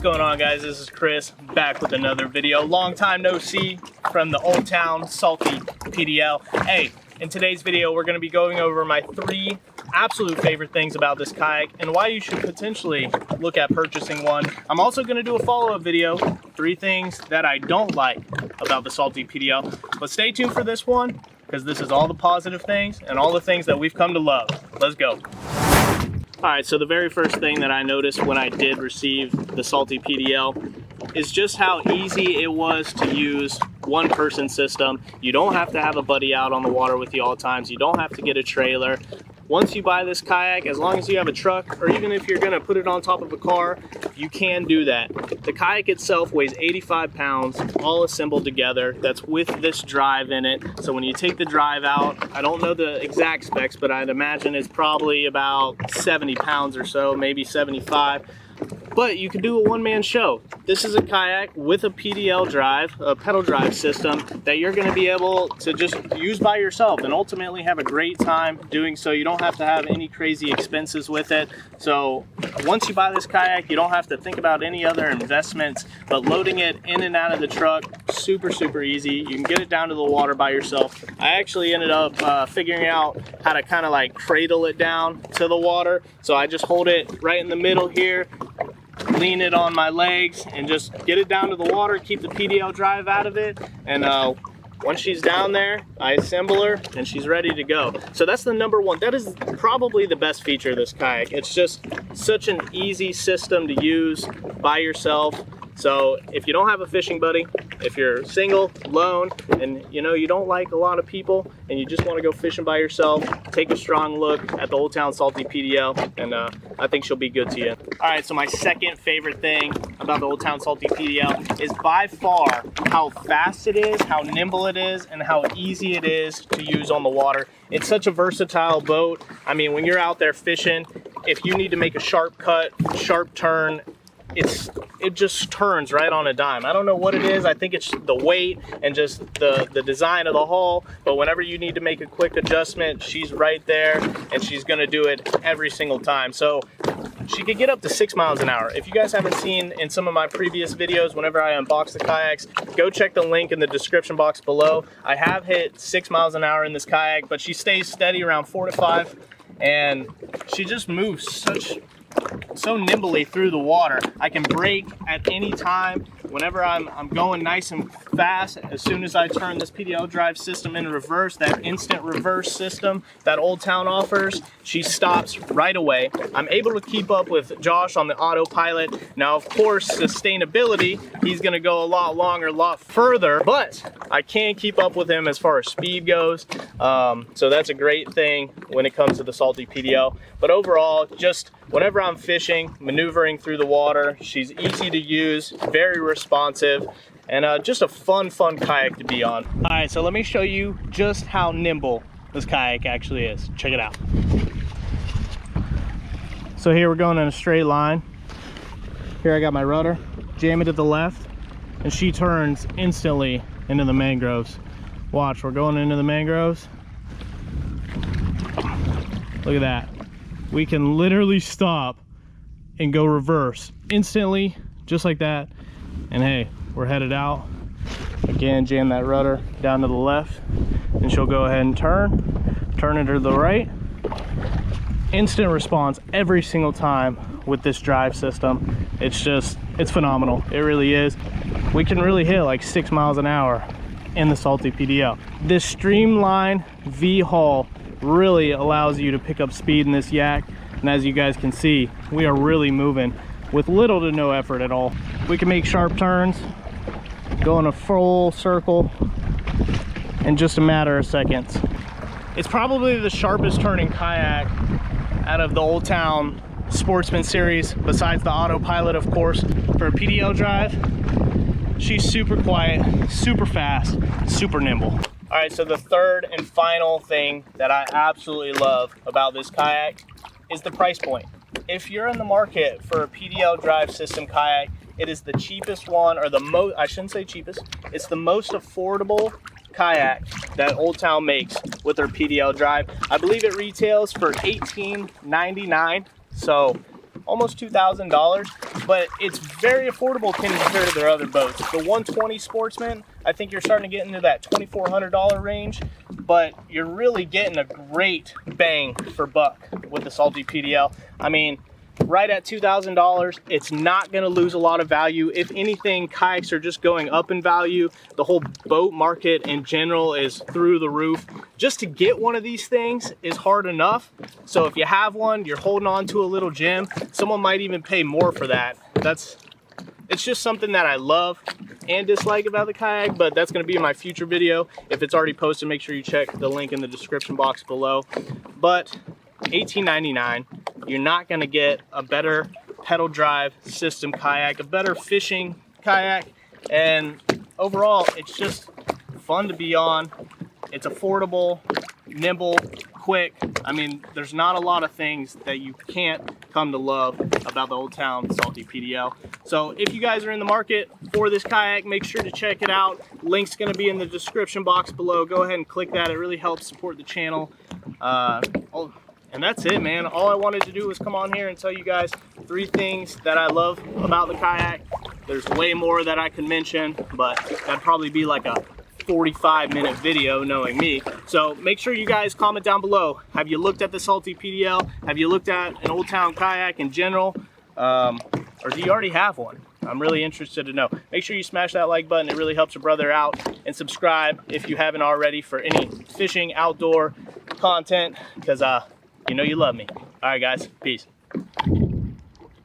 going on, guys? This is Chris, back with another video. Long time no see from the Old Town Salty PDL. Hey, in today's video, we're going to be going over my 3 absolute favorite things about this kayak and why you should potentially look at purchasing one. I'm also going to do a follow-up video, 3 things that I don't like about the Salty PDL. But stay tuned for this one, because this is all the positive things and all the things that we've come to love. Let's go. Alright, so the very first thing that I noticed when I did receive the Salty PDL is just how easy it was to use one-person system. You don't have to have a buddy out on the water with you all times. You don't have to get a trailer. Once you buy this kayak, as long as you have a truck, or even if you're going to put it on top of a car, you can do that. The kayak itself weighs 85 pounds, all assembled together. That's with this drive in it. So when you take the drive out, I don't know the exact specs, but I'd imagine it's probably about 70 pounds or so, maybe 75. But you can do a one-man show. This is a kayak with a PDL drive, a pedal drive system that you're going to be able to just use by yourself and ultimately have a great time doing so. You don't have to have any crazy expenses with it. So once you buy this kayak, you don't have to think about any other investments, but loading it in and out of the truck, super easy. You can get it down to the water by yourself. I actually ended up figuring out how to kind of like cradle it down to the water. So I just hold it right in the middle here, lean it on my legs, and just get it down to the water, keep the PDL drive out of it, and once she's down there, I assemble her and she's ready to go. So that's the #1. That is probably the best feature of this kayak. It's just such an easy system to use by yourself. So if you don't have a fishing buddy, if you're single, alone, and you don't like a lot of people and you just want to go fishing by yourself, take a strong look at the Old Town Salty PDL, and I think she'll be good to you. All right, so my second favorite thing about the Old Town Salty PDL is by far how fast it is, how nimble it is, and how easy it is to use on the water. It's such a versatile boat. I mean, when you're out there fishing, if you need to make a sharp cut, sharp turn, it just turns right on a dime. I don't know what it is. I think it's the weight and just the design of the hull, but whenever you need to make a quick adjustment, she's right there and she's gonna do it every single time. So she could get up to 6 miles an hour. If you guys haven't seen in some of my previous videos, whenever I unbox the kayaks, go check the link in the description box below. I have hit 6 miles an hour in this kayak, but she stays steady around 4 to 5, and she just moves so nimbly through the water. I can brake at any time whenever I'm going nice and fast. As soon as I turn this PDL drive system in reverse, that instant reverse system that Old Town offers, she stops right away. I'm able to keep up with Josh on the autopilot. Now, of course, sustainability, he's gonna go a lot longer, a lot further, but I can keep up with him as far as speed goes. So that's a great thing when it comes to the Salty PDL. But overall, just whenever I'm fishing, maneuvering through the water, she's easy to use, very responsive, and just a fun kayak to be on. All right, so let me show you just how nimble this kayak actually is. Check it out. So here we're going in a straight line. Here I got my rudder, jam it to the left, and she turns instantly into the mangroves. Watch, we're going into the mangroves. Look at that. We can literally stop and go reverse instantly, just like that. And hey, we're headed out. Again, jam that rudder down to the left, and she'll go ahead and turn it to the right. Instant response every single time with this drive system. It's phenomenal. It really is. We can really hit like 6 miles an hour in the Salty PDL. This streamlined V hull really allows you to pick up speed in this yak, and as you guys can see, we are really moving with little to no effort at all. We can make sharp turns, go in a full circle in just a matter of seconds. It's probably the sharpest turning kayak out of the Old Town Sportsman series, besides the autopilot, of course. For a PDL drive, she's super quiet, super fast, super nimble. All right, so the third and final thing that I absolutely love about this kayak is the price point. If you're in the market for a PDL drive system kayak, it is the cheapest one, or the most, I shouldn't say cheapest, it's the most affordable kayak that Old Town makes with their PDL drive. I believe it retails for $18.99, so almost $2,000, but it's very affordable compared to their other boats. The 120 Sportsman, I think you're starting to get into that $2,400 range, but you're really getting a great bang for buck with the Salty PDL. I mean, right at $2,000, it's not going to lose a lot of value. If anything, kayaks are just going up in value. The whole boat market in general is through the roof. Just to get one of these things is hard enough. So if you have one, you're holding on to a little gem. Someone might even pay more for that. It's just something that I love and dislike about the kayak, but that's going to be in my future video. If it's already posted, make sure you check the link in the description box below. But $18.99, you're not going to get a better pedal drive system kayak, a better fishing kayak, and overall it's just fun to be on. It's affordable, nimble, quick. I mean, there's not a lot of things that you can't come to love about the Old Town Salty PDL. So if you guys are in the market for this kayak, make sure to check it out. Link's going to be in the description box below. Go ahead and click that. It really helps support the channel. And that's it, man. All I wanted to do was come on here and tell you guys 3 things that I love about the kayak. There's way more that I could mention, but that'd probably be like a 45-minute video knowing me. So make sure you guys comment down below. Have you looked at the Salty PDL? Have you looked at an Old Town kayak in general? Or do you already have one? I'm really interested to know. Make sure you smash that like button. It really helps your brother out. And subscribe if you haven't already for any fishing outdoor content, because you know you love me. All right, guys. Peace.